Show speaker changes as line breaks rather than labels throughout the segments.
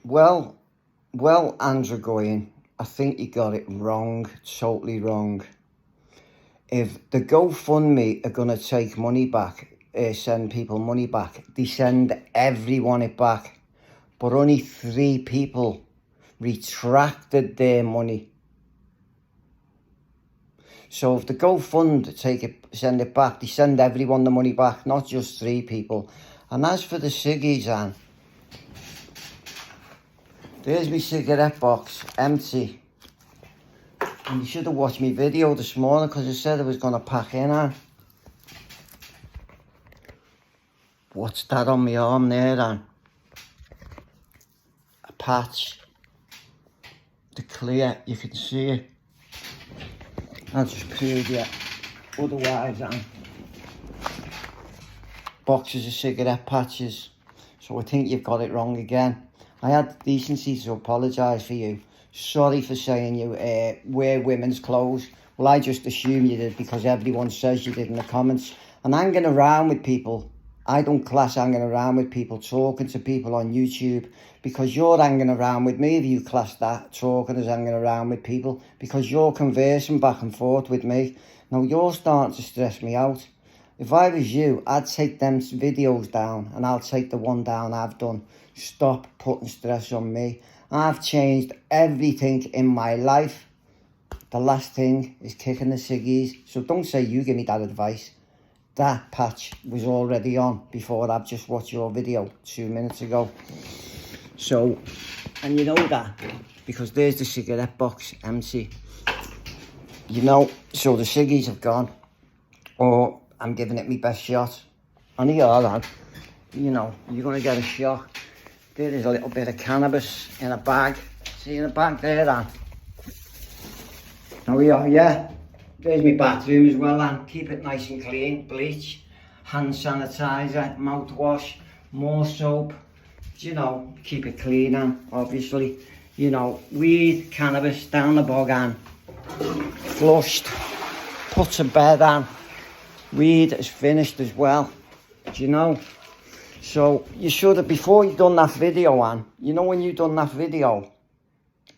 Well, Andrew Goyen, I think you got it wrong, totally wrong. If the GoFundMe are going to take money back, send people money back, they send everyone it back. But only 3 people retracted their money. So if the GoFund send it back, they send everyone the money back, not just 3 people. And as for the ciggies, Anne, there's my cigarette box, empty. And you should have watched my video this morning because I said I was going to pack in, Anne. What's that on my arm there, Anne? A patch. The clear, you can see it. I'll just prove you otherwise, Anne. Boxes of cigarette patches. So I think you've got it wrong again. I had the decency to apologise for you. Sorry for saying you wear women's clothes. Well, I just assume you did because everyone says you did in the comments. And hanging around with people, I don't class hanging around with people, talking to people on YouTube, because you're hanging around with me if you class that, talking as hanging around with people, because you're conversing back and forth with me. Now, you're starting to stress me out. If I was you, I'd take them videos down and I'll take the one down I've done. Stop putting stress on me. I've changed everything in my life. The last thing is kicking the ciggies. So don't say you give me that advice. That patch was already on before I've just watched your video 2 minutes ago. So, and you know that because there's the cigarette box empty. You know, so the ciggies have gone. Or I'm giving it my best shot. And here are that. You know, you're going to get a shock. There is a little bit of cannabis in a bag. See in the bag there, Dan? Now we are, yeah. There's my bathroom as well, Dan. Keep it nice and clean. Bleach, hand sanitizer, mouthwash, more soap. You know, keep it clean, Dan, obviously. You know, weed, cannabis, down the bog, Dan. Flushed, put to bed, Dan. Weed is finished as well. Do you know? So you should have, before you done that video, Anne, you know when you done that video,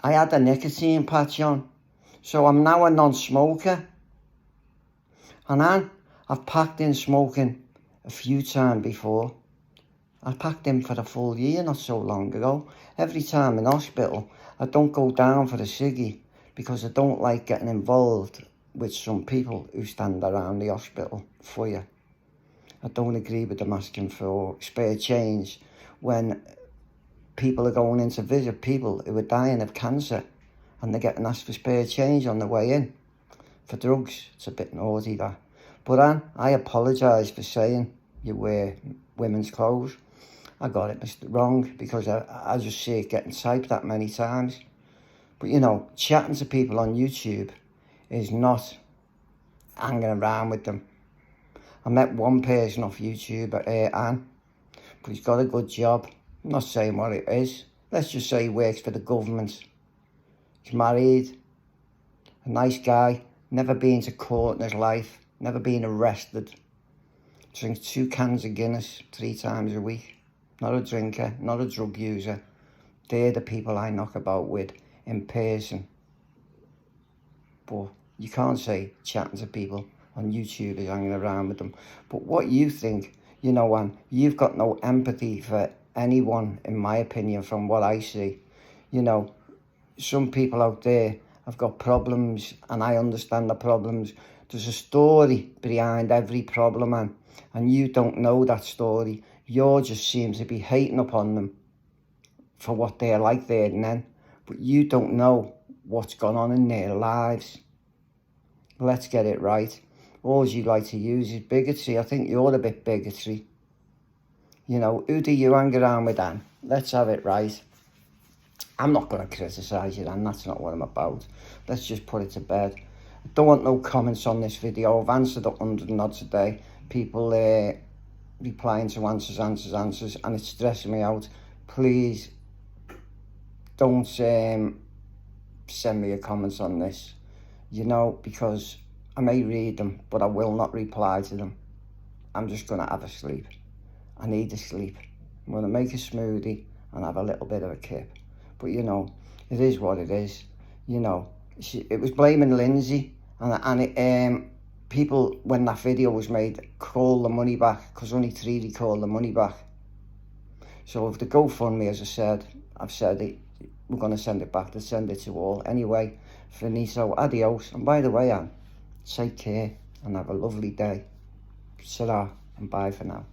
I had a nicotine patch on. So I'm now a non-smoker. And Anne, I've packed in smoking a few times before. I packed in for a full year not so long ago. Every time in hospital, I don't go down for a ciggy because I don't like getting involved with some people who stand around the hospital for you. I don't agree with them asking for spare change when people are going in to visit people who are dying of cancer and they're getting asked for spare change on the way in. For drugs, it's a bit naughty, that. But Anne, I apologise for saying you wear women's clothes. I got it wrong because I just see it getting typed that many times. But you know, chatting to people on YouTube is not hanging around with them. I met one person off YouTube, Anne, but he's got a good job. I'm not saying what it is. Let's just say he works for the government. He's married, a nice guy, never been to court in his life, never been arrested. Drinks 2 cans of Guinness 3 times a week. Not a drinker, not a drug user. They're the people I knock about with in person. But you can't say chatting to people on YouTube is hanging around with them. But what you think, you know, Anne, you've got no empathy for anyone, in my opinion, from what I see. You know, some people out there have got problems and I understand the problems. There's a story behind every problem, Anne, and you don't know that story. You just seem to be hating upon them for what they're like there and then. But you don't know what's gone on in their lives. Let's get it right. All you like to use is bigotry. I think you're a bit bigotry. You know, who do you hang around with, Anne? Let's have it right. I'm not going to criticise you, Anne. That's not what I'm about. Let's just put it to bed. I don't want no comments on this video. I've answered 100 and odd today. People replying to answers, and it's stressing me out. Please don't send me a comment on this. You know, because I may read them, but I will not reply to them. I'm just going to have a sleep. I need a sleep. I'm going to make a smoothie and have a little bit of a kip. But you know, it is what it is. You know, it was blaming Lindsay, and people, when that video was made, called the money back, because only 3D called the money back. So if the GoFundMe, as I said, I've said it, we're going to send it back, to send it to all. Anyway, finito, adios. And by the way, Anne, take care and have a lovely day. Ta-ra and bye for now.